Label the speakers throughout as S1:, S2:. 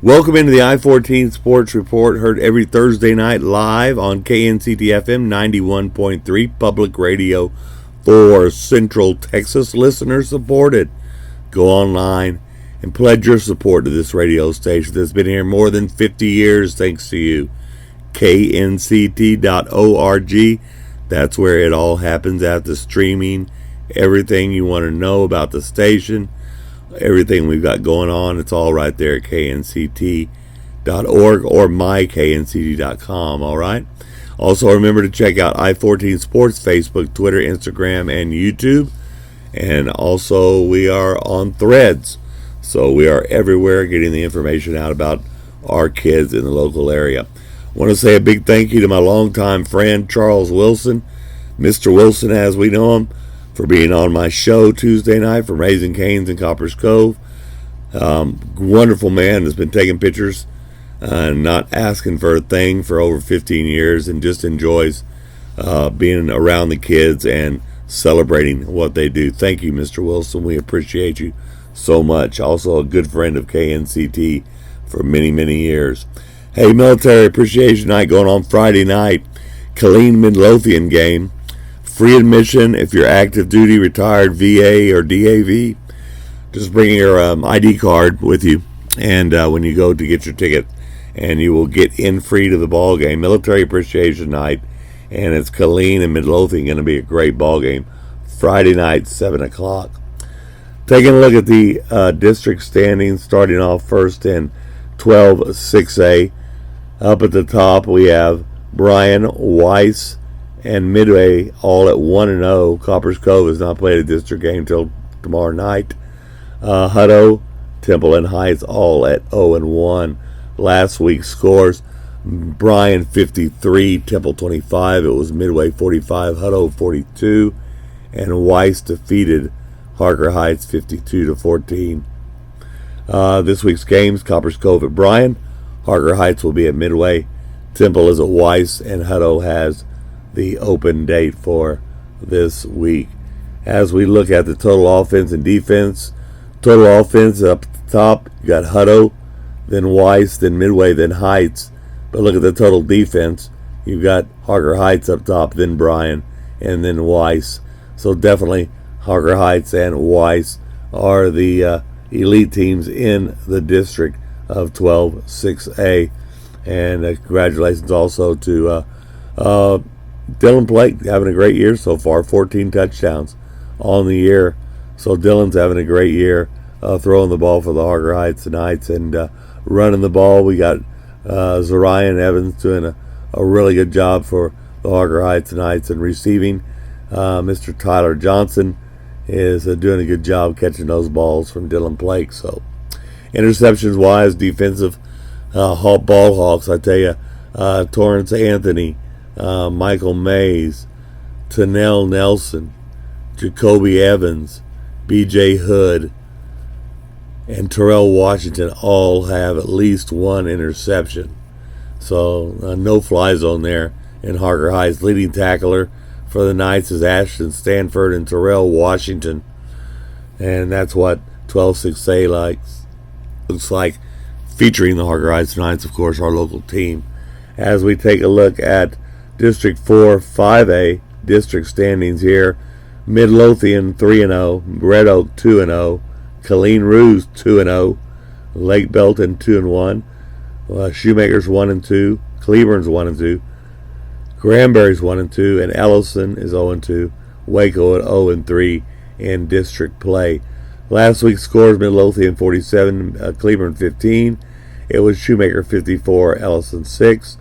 S1: Welcome into the I14 Sports Report, heard every Thursday night live on KNCT-FM 91.3 Public Radio for Central Texas. Listener supported. Go online and pledge your support to this radio station that's been here more than 50 years, thanks to you. KNCT.org. That's where it all happens at the streaming. Everything you want to know about the station, everything we've got going on, it's all right there at knct.org or myknct.com, all right? Also, remember to check out I14 Sports, Facebook, Twitter, Instagram, and YouTube. And also, we are on Threads. So we are everywhere getting the information out about our kids in the local area. I want to say a big thank you to my longtime friend, Charles Wilson, Mr. Wilson as we know him, for being on my show Tuesday night from Raising Cane's in Copper's Cove. Wonderful man, has been taking pictures and not asking for a thing for over 15 years and just enjoys being around the kids and celebrating what they do. Thank you, Mr. Wilson. We appreciate you so much. Also a good friend of KNCT for many, many years. Hey, Military Appreciation Night going on Friday night. Killeen Midlothian game. Free admission if you're active duty, retired, VA, or DAV. Just bring your ID card with you, and when you go to get your ticket, and you will get in free to the ball game. Military Appreciation Night, and it's Killeen and Midlothian, going to be a great ball game. Friday night, 7 o'clock. Taking a look at the district standings, starting off first in 12-6A. Up at the top, we have Bryan, Weiss, and Midway all at 1-0. Copper's Cove has not played a district game till tomorrow night. Hutto, Temple, and Heights all at 0-1. Last week's scores: Bryan 53, Temple 25. It was Midway 45, Hutto 42, and Weiss defeated Harker Heights 52-14. This week's games: Copper's Cove at Bryan, Harker Heights will be at Midway, Temple is at Weiss, and Hutto has the open date for this week. As we look at the total offense and defense, total offense up at the top, you got Hutto, then Weiss, then Midway, then Heights. But look at the total defense. You've got Harker Heights up top, then Bryan, and then Weiss. So definitely Harker Heights and Weiss are the elite teams in the district of 12-6A. And congratulations also to Dylan Blake, having a great year so far, 14 touchdowns on the year. So Dylan's having a great year throwing the ball for the Harker Heights Knights and running the ball. We got Zarian Evans doing a really good job for the Harker Heights Knights and receiving. Mr. Tyler Johnson is doing a good job catching those balls from Dylan Blake. So interceptions-wise, defensive ball hawks, I tell you, Torrance Anthony, Michael Mays, Tanell Nelson, Jacoby Evans, B.J. Hood, and Terrell Washington all have at least one interception. So no fly zone there in Harker Heights. Leading tackler for the Knights is Ashton Stanford and Terrell Washington. And that's what 12-6A looks like, featuring the Harker Heights Knights, of course, our local team. As we take a look at District 4-5A district standings here, Midlothian 3-0, Red Oak 2-0, Killeen Rouge 2-0, Lake Belton 2-1, Shoemakers 1-2, Cleburne's 1-2, Granbury's 1-2, and Ellison is 0-2. Waco at 0-3 in district play. Last week's scores: Midlothian 47, Cleburne 15. It was Shoemaker 54, Ellison 6.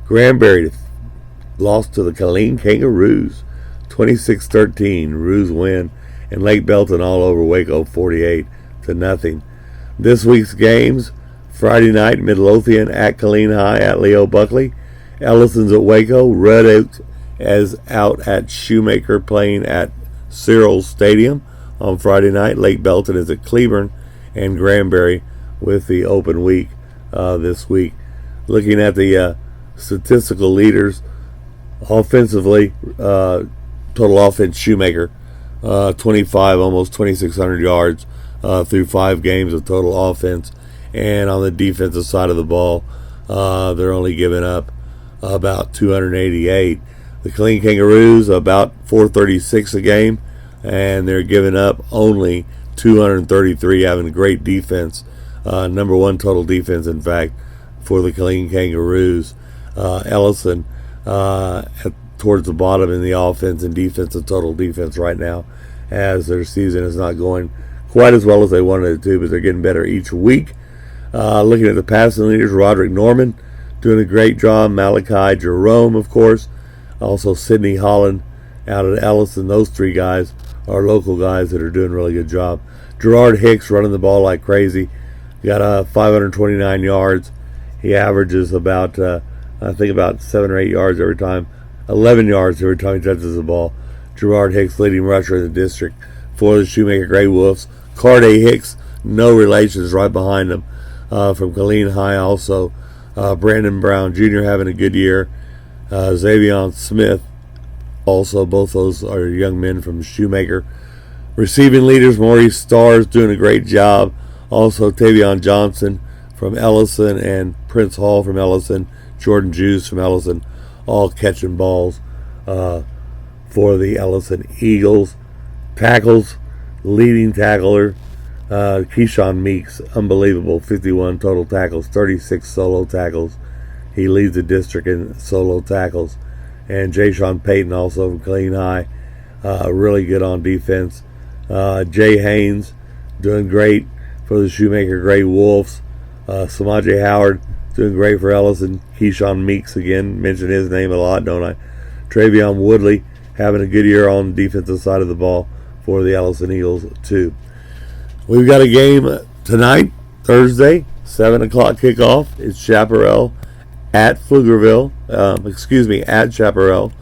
S1: Granbury lost to the Killeen Kangaroos 26-13. Roos win, and Lake Belton all over Waco 48-0. This week's games: Friday night, Midlothian at Killeen High at Leo Buckley. Ellison's at Waco. Red Oak is out at Shoemaker playing at Cyril Stadium on Friday night. Lake Belton is at Cleburne, and Granbury with the open week this week. Looking at the statistical leaders, offensively, total offense: Shoemaker 25, almost 2,600 yards through 5 games of total offense. And on the defensive side of the ball, they're only giving up about 288. The Killeen Kangaroos about 436 a game, and they're giving up only 233, having a great defense. Number one total defense, in fact, for the Killeen Kangaroos. Ellison towards the bottom in the offense and defensive total defense right now, as their season is not going quite as well as they wanted it to, but they're getting better each week. Looking at the passing leaders, Roderick Norman doing a great job. Malachi Jerome, of course. Also Sidney Holland out at Ellison. Those three guys are local guys that are doing a really good job. Gerard Hicks running the ball like crazy. Got 529 yards. He averages about, I think about 7 or 8 yards every time. 11 yards every time he touches the ball. Gerard Hicks, leading rusher in the district for the Shoemaker Grey Wolves. Carday Hicks, no relations, right behind him. From Killeen High also. Brandon Brown Jr. having a good year. Xavion Smith, also, both those are young men from Shoemaker. Receiving leaders, Maurice Stars doing a great job. Also Tavion Johnson from Ellison and Prince Hall from Ellison. Jordan Juice from Ellison, all catching balls for the Ellison Eagles. Tackles, leading tackler, Keyshawn Meeks, unbelievable, 51 total tackles, 36 solo tackles. He leads the district in solo tackles. And Jay-Sean Payton, also from Killeen High, really good on defense. Jay Haynes, doing great for the Shoemaker Grey Wolves. Samaje Howard, doing great for Ellison. Keyshawn Meeks, again, mention his name a lot, don't I? Travion Woodley, having a good year on the defensive side of the ball for the Ellison Eagles, too. We've got a game tonight, Thursday, 7 o'clock kickoff. It's Chaparral at Pflugerville. At Chaparral.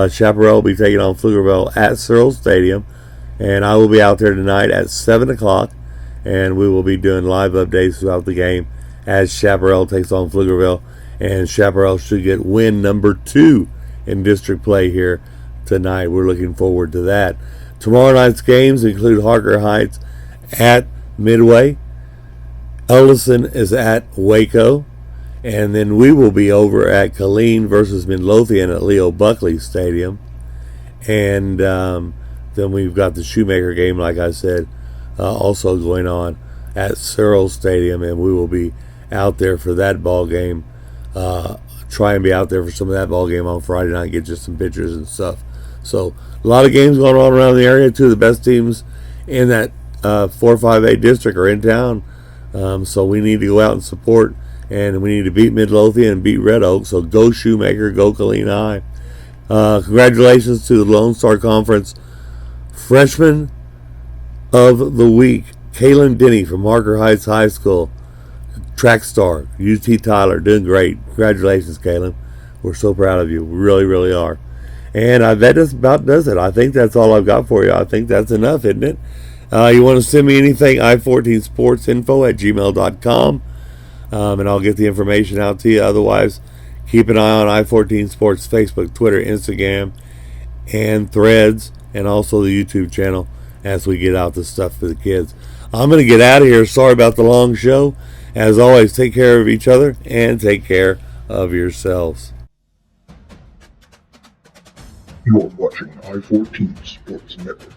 S1: Chaparral will be taking on Pflugerville at Searles Stadium. And I will be out there tonight at 7 o'clock. And we will be doing live updates throughout the game as Chaparral takes on Pflugerville. And Chaparral should get win number 2 in district play here tonight. We're looking forward to that. Tomorrow night's games include Harker Heights at Midway. Ellison is at Waco. And then we will be over at Killeen versus Midlothian at Leo Buckley Stadium. And then we've got the Shoemaker game, like I said, also going on at Searles Stadium. And we will be out there for that ball game. Try and be out there for some of that ball game on Friday night, get just some pictures and stuff. So a lot of games going on around the area. Two of the best teams in that 4-5A district are in town. So we need to go out and support, and we need to beat Midlothian and beat Red Oak. So go Shoemaker, go Killeen High. Congratulations to the Lone Star Conference Freshman of the Week, Kaylin Denny from Harker Heights High School. Track star, UT Tyler, doing great. Congratulations, Kaylin. We're so proud of you. We really, really are. And that just about does it. I think that's all I've got for you. I think that's enough, isn't it? You want to send me anything, i14sportsinfo@gmail.com, and I'll get the information out to you. Otherwise, keep an eye on i14 Sports Facebook, Twitter, Instagram, and Threads, and also the YouTube channel as we get out the stuff for the kids. I'm going to get out of here. Sorry about the long show. As always, take care of each other and take care of yourselves.
S2: You are watching i14 Sports Network.